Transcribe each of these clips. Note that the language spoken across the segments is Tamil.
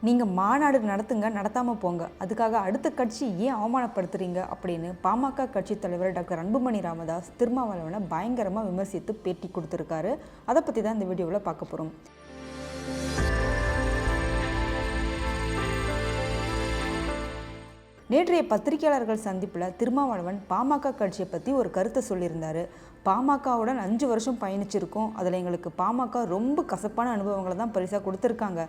நீங்கள் மாநாடு நடத்துங்க, நடத்தாமல் போங்க, அதுக்காக அடுத்த கட்சி ஏன் அவமானப்படுத்துறீங்க அப்படின்னு பாமக கட்சித் தலைவர் டாக்டர் அன்புமணி ராமதாஸ் திருமாவளவனை பயங்கரமாக விமர்சித்து பேட்டி கொடுத்துருக்காரு. அதை பற்றி தான் இந்த வீடியோவில் பார்க்க போகிறோம். நேற்றைய பத்திரிகையாளர்கள் சந்திப்பில் திருமாவளவன் பாமக கட்சியை பற்றி ஒரு கருத்தை சொல்லியிருந்தார். பாமகவுடன் 5 வருஷம் பயணிச்சிருக்கோம், அதில் எங்களுக்கு பாமக ரொம்ப கசப்பான அனுபவங்களை தான் பரிசாக கொடுத்துருக்காங்க.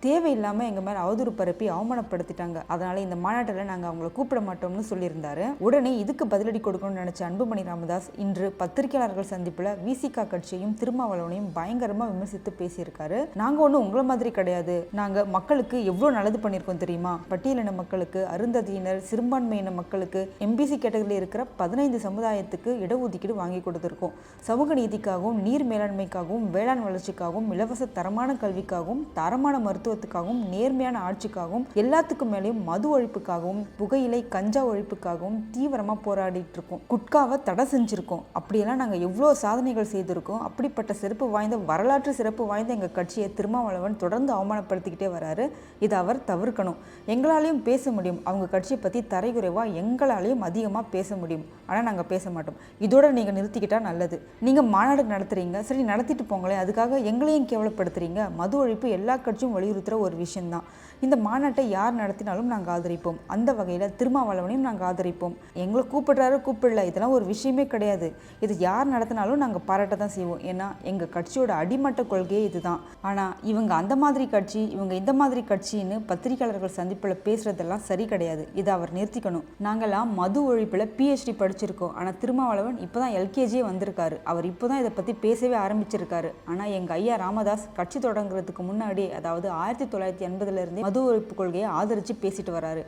தேவையில்லாமல் எங்கள் மேலே அவதூறு பரப்பி அவமானப்படுத்திட்டாங்க. அதனால் இந்த மாநாட்டில் நாங்கள் அவங்கள கூப்பிட மாட்டோம்னு சொல்லியிருந்தாரு. உடனே இதுக்கு பதிலடி கொடுக்கணும்னு நினச்ச அன்புமணி ராமதாஸ் இன்று பத்திரிகையாளர்கள் சந்திப்பில் விசிக கட்சியையும் திருமாவளவனையும் பயங்கரமாக விமர்சித்து பேசியிருக்காரு. நாங்கள் ஒன்றும் உங்களை மாதிரி கிடையாது, நாங்கள் மக்களுக்கு எவ்வளோ நல்லது பண்ணியிருக்கோம் தெரியுமா? பட்டியலின மக்களுக்கு, அருந்ததியினர், சிறுபான்மையின மக்களுக்கு, எம்பிசி கேட்டகரியில் இருக்கிற 15 சமுதாயத்துக்கு இடஒதுக்கீடு வாங்கி கொடுத்துருக்கோம். சமூக நீதிக்காகவும், நீர் மேலாண்மைக்காகவும், வேளாண் வளர்ச்சிக்காகவும், இலவச தரமான கல்விக்காகவும், தரமான மருத்துவ நேர்மையான ஆட்சிக்காகவும், எல்லாத்துக்கும் மேலேயும் மது ஒழிப்புக்காகவும், புகையிலை கஞ்சா ஒழிப்புக்காகவும் தீவிரமா போராடிட்டு இருக்கோம். குட்காவை தடை செஞ்சிருக்கோம். அப்படியெல்லாம் நாங்கள் எவ்வளோ சாதனைகள் செய்திருக்கோம். அப்படிப்பட்ட சிறப்பு வாய்ந்த, வரலாற்று சிறப்பு வாய்ந்த எங்கள் கட்சியை திருமாவளவன் தொடர்ந்து அவமானப்படுத்திக்கிட்டே வராரு. இதை அவர் தவிர்க்கணும். எங்களாலையும் பேச முடியும், அவங்க கட்சியை பற்றி தரைகுறைவா எங்களாலையும் அதிகமாக பேச முடியும். ஆனால் நாங்கள் பேச மாட்டோம். இதோட நீங்கள் நிறுத்திக்கிட்டா நல்லது. நீங்கள் மாநாடு நடத்துறீங்க, சரி நடத்திட்டு போங்களேன், அதுக்காக எங்களையும் கேவலப்படுத்துறீங்க. மது ஒழிப்பு எல்லா கட்சியும் வலியுறுத்துற ஒரு விஷயம்தான். இந்த மாநாட்டை யார் நடத்தினாலும் நாங்கள் ஆதரிப்போம். அந்த வகையில் திருமாவளவனையும் நாங்கள் ஆதரிப்போம். எங்களை கூப்பிடுறாரு கூப்பிடல, இதெல்லாம் ஒரு விஷயமே கிடையாது. இது யார் நடத்தினாலும் நாங்கள் பாராட்ட தான் செய்வோம். ஏன்னா எங்கள் கட்சியோட அடிமட்ட கொள்கையே இதுதான். ஆனால் இவங்க அந்த மாதிரி கட்சி, இவங்க இந்த மாதிரி கட்சின்னு பத்திரிகையாளர்கள் சந்திப்பில் பேசுறதெல்லாம் சரி கிடையாது. இதை அவர் நிறுத்திக்கணும். நாங்கள்லாம் மது ஒழிப்பில் PhD படிச்சிருக்கோம். ஆனால் திருமாவளவன் இப்போ தான் LKGயே வந்திருக்காரு. அவர் இப்போ தான் இதை பற்றி பேசவே ஆரம்பிச்சிருக்காரு. ஆனால் எங்கள் ஐயா ராமதாஸ் கட்சி தொடங்குறதுக்கு முன்னாடி, அதாவது 1980 மது ஒழிப்பு கொள்கையை ஆதரித்து பேசிட்டு வராரு.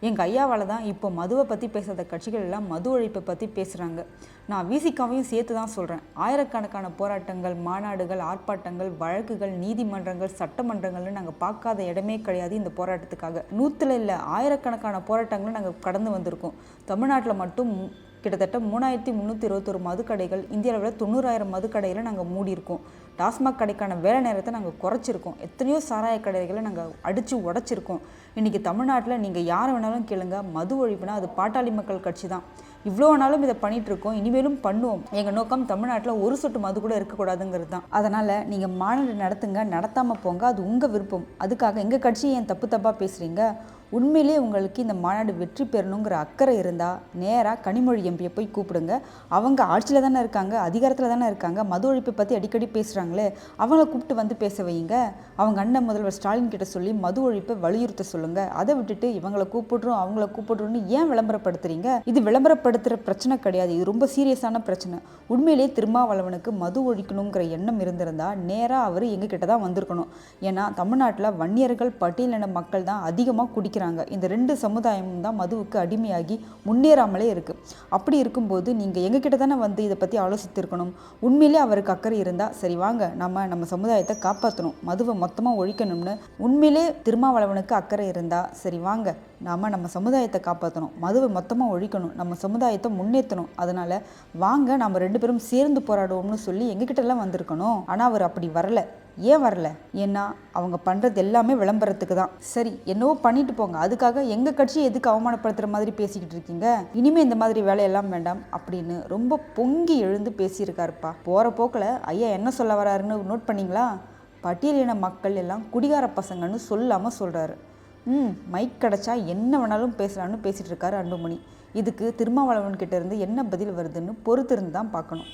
எங்கள் ஐயாவால் தான் இப்போ மதுவை பற்றி பேசாத கட்சிகள் எல்லாம் மது ஒழிப்பை பற்றி பேசுகிறாங்க. நான் விசிகாவையும் சேர்த்து தான் சொல்கிறேன். ஆயிரக்கணக்கான போராட்டங்கள், மாநாடுகள், ஆர்ப்பாட்டங்கள், வழக்குகள், நீதிமன்றங்கள், சட்டமன்றங்கள்னு நாங்கள் பார்க்காத இடமே கிடையாது. இந்த போராட்டத்துக்காக 100 இல்லை, ஆயிரக்கணக்கான போராட்டங்களும் நாங்கள் கடந்து வந்திருக்கோம். தமிழ்நாட்டில் மட்டும் கிட்டத்தட்ட 3321 மதுக்கடைகள், இந்திய அளவில் 90,000 மதுக்கடைகளை நாங்கள் மூடியிருக்கோம். டாஸ்மாக் கடைக்கான வேலை நேரத்தை நாங்கள் குறைச்சிருக்கோம். எத்தனையோ சாராய கடைகளை நாங்கள் அடித்து உடைச்சிருக்கோம். இன்றைக்கி தமிழ்நாட்டில் நீங்கள் யாரை வேணாலும் கேளுங்க, மது ஒழிப்புனா அது பாட்டாளி மக்கள் கட்சி தான். இவ்வளோ நாளும் இதை பண்ணிகிட்ருக்கோம், இனிமேலும் பண்ணுவோம். எங்கள் நோக்கம் தமிழ்நாட்டில் ஒரு சொட்டு மது கூட இருக்கக்கூடாதுங்கிறது தான். அதனால் நீங்கள் மாநாடு நடத்துங்க, நடத்தாமல் போங்க, அது உங்கள் விருப்பம். அதுக்காக எங்கள் கட்சியை ஏன் தப்பாக பேசுகிறீங்க? உண்மையிலே உங்களுக்கு இந்த மாநாடு வெற்றி பெறணுங்கிற அக்கறை இருந்தால் நேராக கனிமொழி எம்பியை போய் கூப்பிடுங்க. அவங்க ஆட்சியில் தானே இருக்காங்க, அதிகாரத்தில் தானே இருக்காங்க. மது ஒழிப்பை பற்றி அடிக்கடி பேசுகிறாங்களே, அவங்கள கூப்பிட்டு வந்து பேச வைங்க. அவங்க அண்ணன் முதல்வர் ஸ்டாலின் கிட்ட சொல்லி மது ஒழிப்பை வலியுறுத்த சொல்லுங்கள். அதை விட்டுட்டு இவங்களை கூப்பிடுறோம், அவங்கள கூப்பிடுறோன்னு ஏன் விளம்பரப்படுத்துறீங்க? இது விளம்பரப்படுத்துகிற பிரச்சனை கிடையாது, இது ரொம்ப சீரியஸான பிரச்சனை. உண்மையிலே திருமாவளவனுக்கு மது ஒழிக்கணுங்கிற எண்ணம் இருந்திருந்தால் நேராக அவர் எங்ககிட்ட தான் வந்திருக்கணும். ஏன்னா தமிழ்நாட்டில் வன்னியர்கள், பட்டியலின மக்கள் தான் அதிகமாக குடிக்கிறாங்க. இந்த 2 சமுதாயமும் தான் மதுவுக்கு அடிமையாகி முன்னேறாமலே இருக்குது. அப்படி இருக்கும்போது நீங்கள் எங்ககிட்ட தானே வந்து இதை பற்றி ஆலோசித்திருக்கணும். உண்மையிலே அவருக்கு அக்கறை இருந்தால் சரி வாங்க, நம்ம சமுதாயத்தை காப்பாற்றணும், மதுவை மொத்தமாக ஒழிக்கணும்னு உண்மையிலே திருமாவளவனுக்கு அக்கறை இருந்தால் சரி வாங்க, நம்ம சமுதாயத்தை காப்பாற்றணும், மதுவை மொத்தமாக ஒழிக்கணும், நம்ம சமுதாயத்தை முன்னேற்றணும், அதனால் வாங்க நம்ம 2 பேரும் சேர்ந்து போராடுவோம்னு சொல்லி எங்ககிட்டலாம் வந்திருக்கணும். ஆனால் அவர் அப்படி வரல. ஏன் வரல? ஏன்னா அவங்க பண்ணுறது எல்லாமே விளம்பரத்துக்கு தான். சரி என்னவோ பண்ணிட்டு போங்க, அதுக்காக எங்கள் கட்சியை எதுக்கு அவமானப்படுத்துகிற மாதிரி பேசிக்கிட்டு இருக்கீங்க? இனிமேல் இந்த மாதிரி வேலையெல்லாம் வேண்டாம் அப்படின்னு ரொம்ப பொங்கி எழுந்து பேசியிருக்காருப்பா. போகிற போக்கில் ஐயா என்ன சொல்ல வராருன்னு நோட் பண்ணிங்களா? பட்டியலின மக்கள் எல்லாம் குடிகார பசங்கன்னு சொல்லாமல் சொல்கிறாரு. மைக் கிடச்சா என்ன வேணாலும் பேசலான்னு பேசிகிட்டு இருக்காரு அன்புமணி. இதுக்கு திருமாவளவன் கிட்ட இருந்து என்ன பதில் வருதுன்னு பொறுத்திருந்து தான் பார்க்கணும்.